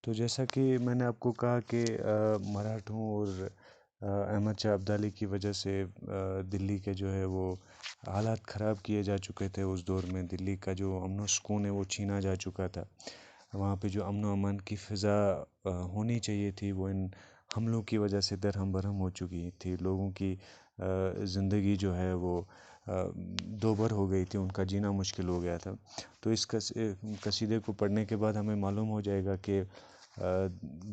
تو جیسا کہ میں نے آپ کو کہا کہ مراٹھوں اور احمد شاہ ابدالی کی وجہ سے دلی کے جو ہے وہ حالات خراب کیے جا چکے تھے. اس دور میں دلی کا جو امن و سکون ہے وہ چھینا جا چکا تھا. وہاں پہ جو امن و امان کی فضا ہونی چاہیے تھی وہ ان حملوں کی وجہ سے درہم برہم ہو چکی تھی. لوگوں کی زندگی جو ہے وہ دوبر ہو گئی تھی، ان کا جینا مشکل ہو گیا تھا. تو اس قصیدے کو پڑھنے کے بعد ہمیں معلوم ہو جائے گا کہ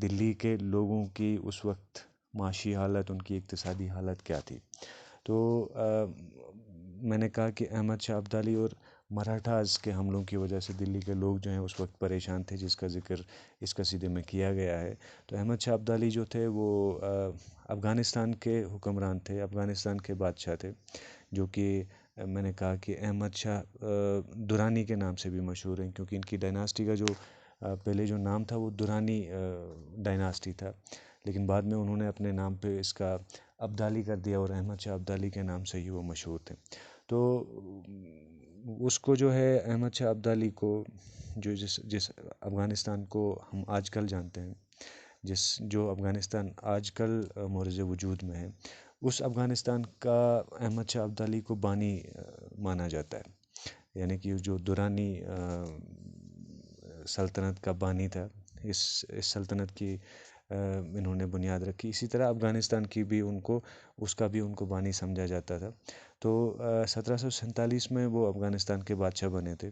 دلی کے لوگوں کی اس وقت معاشی حالت، ان کی اقتصادی حالت کیا تھی. تو میں نے کہا کہ احمد شاہ ابدالی اور مراٹھاز کے حملوں کی وجہ سے دلی کے لوگ جو ہیں اس وقت پریشان تھے، جس کا ذکر اس قصیدے میں کیا گیا ہے. تو احمد شاہ ابدالی جو تھے وہ افغانستان کے حکمران تھے، افغانستان کے بادشاہ تھے، جو کہ میں نے کہا کہ احمد شاہ درانی کے نام سے بھی مشہور ہیں، کیونکہ ان کی ڈائناسٹی کا جو پہلے جو نام تھا وہ درانی ڈائناسٹی تھا. لیکن بعد میں انہوں نے اپنے نام پہ اس کا ابدالی کر دیا اور احمد شاہ ابدالی کے نام سے ہی وہ مشہور تھے. تو اس کو جو ہے احمد شاہ ابدالی کو جو جس افغانستان کو ہم آج کل جانتے ہیں، جو افغانستان آج کل مورد وجود میں ہے، اس افغانستان کا احمد شاہ ابدالی کو بانی مانا جاتا ہے. یعنی کہ جو درانی سلطنت کا بانی تھا، اس سلطنت کی انہوں نے بنیاد رکھی. اسی طرح افغانستان کی بھی اس کا بھی ان کو بانی سمجھا جاتا تھا. تو 1747 میں وہ افغانستان کے بادشاہ بنے تھے.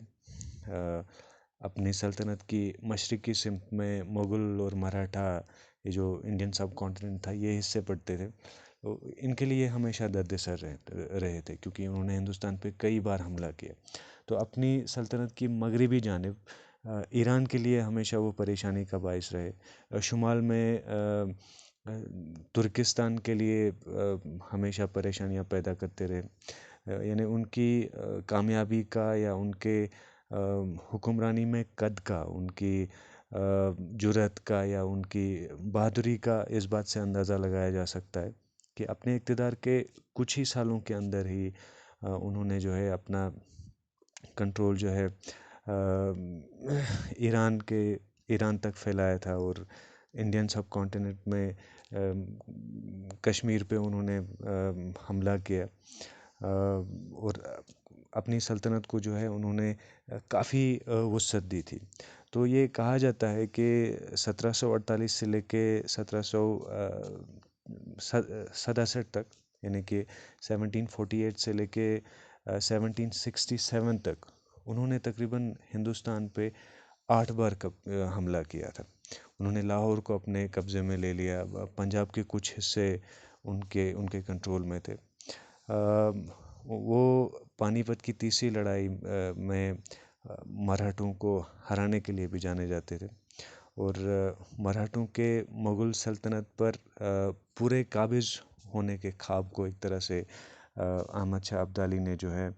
اپنی سلطنت کی مشرقی سمت میں مغل اور مراٹھا، یہ جو انڈین سب کانٹیننٹ تھا، یہ حصے پڑتے تھے. تو ان کے لیے ہمیشہ درد سر رہے تھے، کیونکہ انہوں نے ہندوستان پہ کئی بار حملہ کیا. تو اپنی سلطنت کی مغربی جانب ایران کے لیے ہمیشہ وہ پریشانی کا باعث رہے. شمال میں ترکستان کے لیے ہمیشہ پریشانیاں پیدا کرتے رہے. یعنی ان کی کامیابی کا یا ان کے حکمرانی میں قد کا، ان کی جرأت کا یا ان کی بہادری کا اس بات سے اندازہ لگایا جا سکتا ہے کہ اپنے اقتدار کے کچھ ہی سالوں کے اندر ہی انہوں نے جو ہے اپنا کنٹرول جو ہے ایران تک پھیلایا تھا، اور انڈین سب کانٹیننٹ میں کشمیر پہ انہوں نے حملہ کیا، اور اپنی سلطنت کو جو ہے انہوں نے کافی وسعت دی تھی. تو یہ کہا جاتا ہے کہ 1748 سے لے کے 1767 تک، یعنی کہ 1748 سے لے کے 1767 تک انہوں نے تقریباً ہندوستان پہ 8 بار حملہ کیا تھا. انہوں نے لاہور کو اپنے قبضے میں لے لیا، پنجاب کے کچھ حصے ان کے کنٹرول میں تھے. وہ پانی پت کی تیسری لڑائی میں مراٹھوں کو ہرانے کے لیے بھی جانے جاتے تھے، اور مراٹھوں کے مغل سلطنت پر پورے قابض ہونے کے خواب کو ایک طرح سے احمد شاہ ابدالی نے جو ہے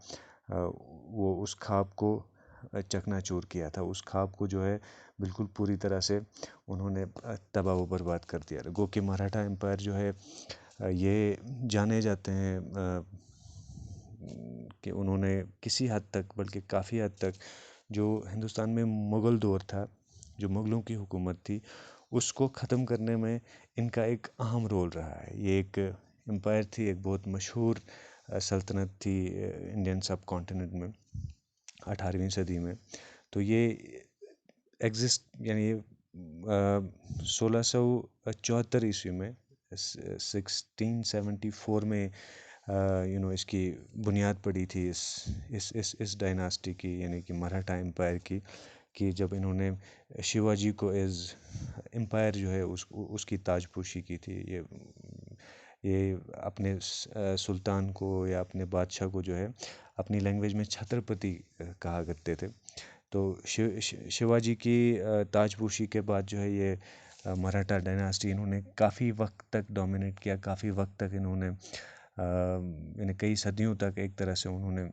وہ اس خواب کو چکنا چور کیا تھا. اس خواب کو جو ہے بالکل پوری طرح سے انہوں نے تباہ و برباد کر دیا. گو کہ مراٹھا امپائر جو ہے یہ جانے جاتے ہیں کہ انہوں نے کسی حد تک، بلکہ کافی حد تک، جو ہندوستان میں مغل دور تھا، جو مغلوں کی حکومت تھی، اس کو ختم کرنے میں ان کا ایک اہم رول رہا ہے. یہ ایک امپائر تھی، ایک بہت مشہور سلطنت تھی انڈین سب کانٹیننٹ میں 18ویں صدی میں. تو یہ یعنی 1674 عیسوی میں 1674 میں اس کی بنیاد پڑی تھی اس ڈائناسٹی کی، یعنی کہ مراٹھا امپائر کی، کہ جب انہوں نے شیواجی کو ایز امپائر جو ہے اس کی تاج پوشی کی تھی. یہ اپنے سلطان کو یا اپنے بادشاہ کو جو ہے اپنی لینگویج میں چھترپتی کہا کرتے تھے. تو شیواجی کی تاج پوشی کے بعد جو ہے یہ مراٹھا ڈائناسٹی انہوں نے کافی وقت تک ڈومینیٹ کیا. کافی وقت تک انہوں نے یعنی کئی صدیوں تک ایک طرح سے انہوں نے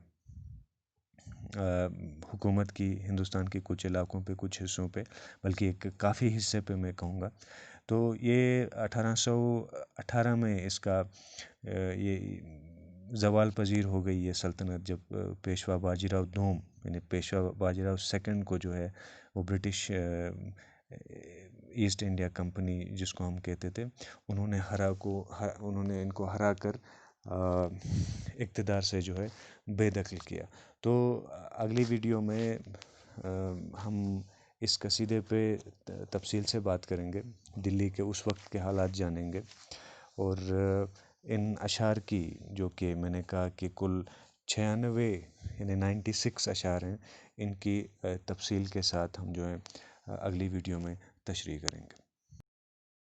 حکومت کی ہندوستان کے کچھ علاقوں پہ، کچھ حصوں پہ، بلکہ ایک کافی حصے پہ میں کہوں گا. تو یہ 1818 میں اس کا یہ زوال پذیر ہو گئی یہ سلطنت، جب پیشوا باجی راؤ یعنی پیشوا باجی راؤ سیکنڈ کو جو ہے وہ برٹش ایسٹ انڈیا کمپنی جس کو ہم کہتے تھے، انہوں نے ان کو ہرا کر اقتدار سے جو ہے بے دخل کیا۔ تو اگلی ویڈیو میں ہم اس قصیدے پہ تفصیل سے بات کریں گے، دلی کے اس وقت کے حالات جانیں گے، اور ان اشعار کی، جو کہ میں نے کہا کہ کل 96 یعنی 96 اشعار ہیں، ان کی تفصیل کے ساتھ ہم جو ہے اگلی ویڈیو میں تشریح کریں گے۔